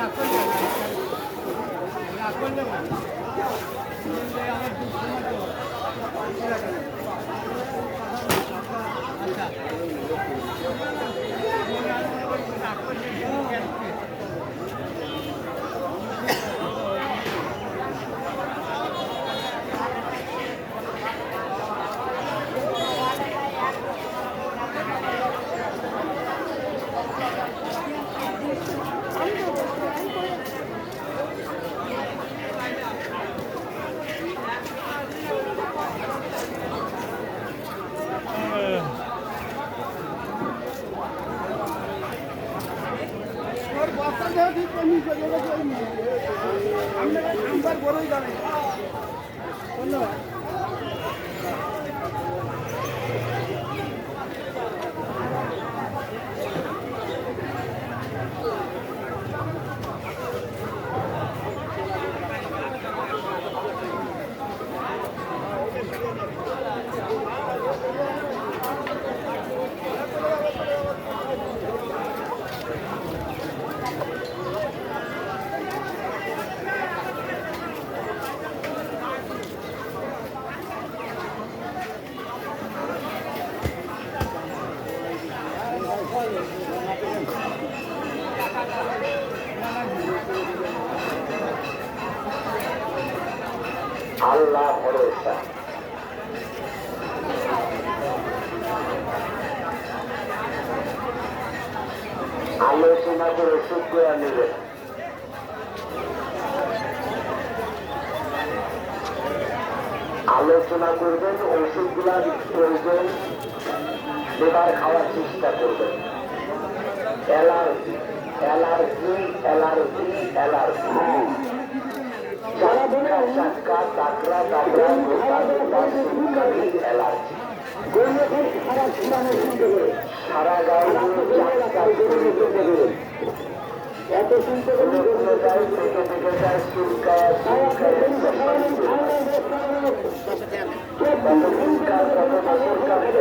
আমরা বড়ই জানি ধন্যবাদ। আল্লাহ ভরসা। আলোচনা করে শুক্রিয়া নেবেন। আলোচনা করবেন, ওষুধগুলার প্রয়োজন এবার খাওয়ার চেষ্টা করবেন। অ্যালার্জি অ্যালার্জি অ্যালার্জি অ্যালার্জি চাটকা দাকড়া দাবড়া গোটা গোটা চুলকানি অ্যালার্জি। সারা গায়ে চাটকা চুলকানি এত শুনতে কোনো যায় থেকে থেকে যায় চুলকায় চুলকায়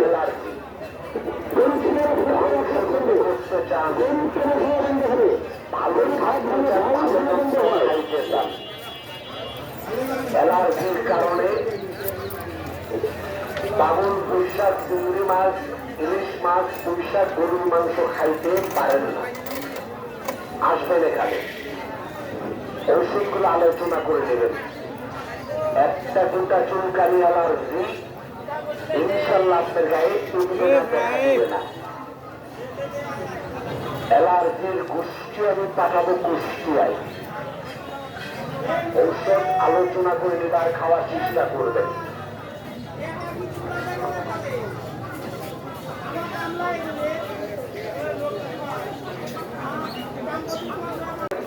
অ্যালার্জি। করতে চান, ভালো খাইতে চান, অ্যালার্জির কারণে বাবুল বৈশাখ চিংড়ি মাছ, ইলিশ মাছ, বৈশাখ গরুর মাংস খাইতে পারেন না। আসবেন এখানে, ওষুধগুলো আলোচনা করে নেবেন। একটা দুটা চুলকানি অ্যালার্জি ইনশাল্লাহ আপনার গায়ে চুলকানি না। অ্যালার্জির গোষ্ঠী আমি পাঠাবো কুষ্টিয়ায়। ঔষধ আলোচনা করে নেবার খাওয়ার চেষ্টা করবেন।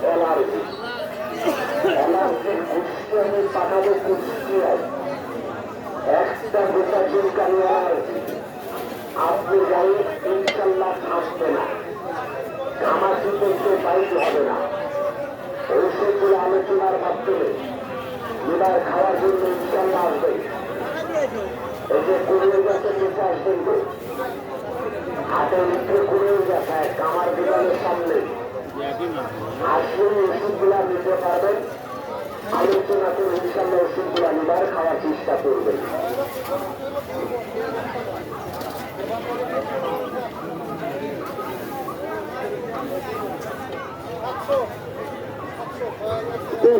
অ্যালার্জি অ্যালার্জির গোষ্ঠী আমি পাঠাবো কুষ্টিয়ায়। একটা গোটা চুলকানি অ্যালার্জি আপনি গায়ে ইনশাল্লাহ থাকবে না, ঘামাচি করতে বাইরে হবে না। ঔষধগুলো আলোচনার মাধ্যমে এবার খাওয়ার জন্য ইনশাল্লাহ আসবে। এই যে কুড়িয়ে গেছে নিচে আসবেন তো, হাতের উপরে কুড়িয়ে গেছে কামার দোকানের সামনে আসলে ওষুধগুলা নিতে পারবেন। আলোচনা করে ইনশাল্লাহ ওষুধগুলা নিবার খাওয়ার চেষ্টা করবেন।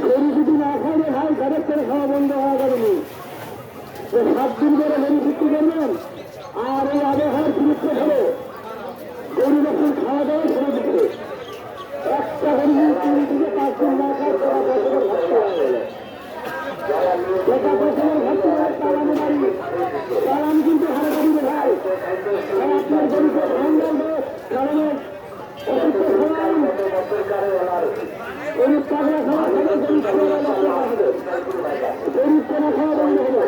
হেরি যদি না খাইলে ভাই ঘরের করে খাওয়া বন্ধ হওয়া যাবে। 7 দিন ধরে হেরি বিক্রি করবেন, আর এই আবহাওয়ার বিরুদ্ধে হলো গরু যখন খাওয়া দাওয়া ছেড়ে দিচ্ছে। একটা গরু 3 থেকে 5 দিন না খায় তারা বছরের ঘাটতে হবে। যেটা বছরের ঘাটতে হয় তার আমি বাড়ি, তার আমি কিন্তু হারে বাড়িতে ভাই আপনার গরুকে ধান দেবে কারণে অসুস্থ খাওয়াই গরিব টাকা খাওয়া খাবে, গরিব খাওয়া খাবে, গরিব টাকা খাওয়া বন্ধ হবে।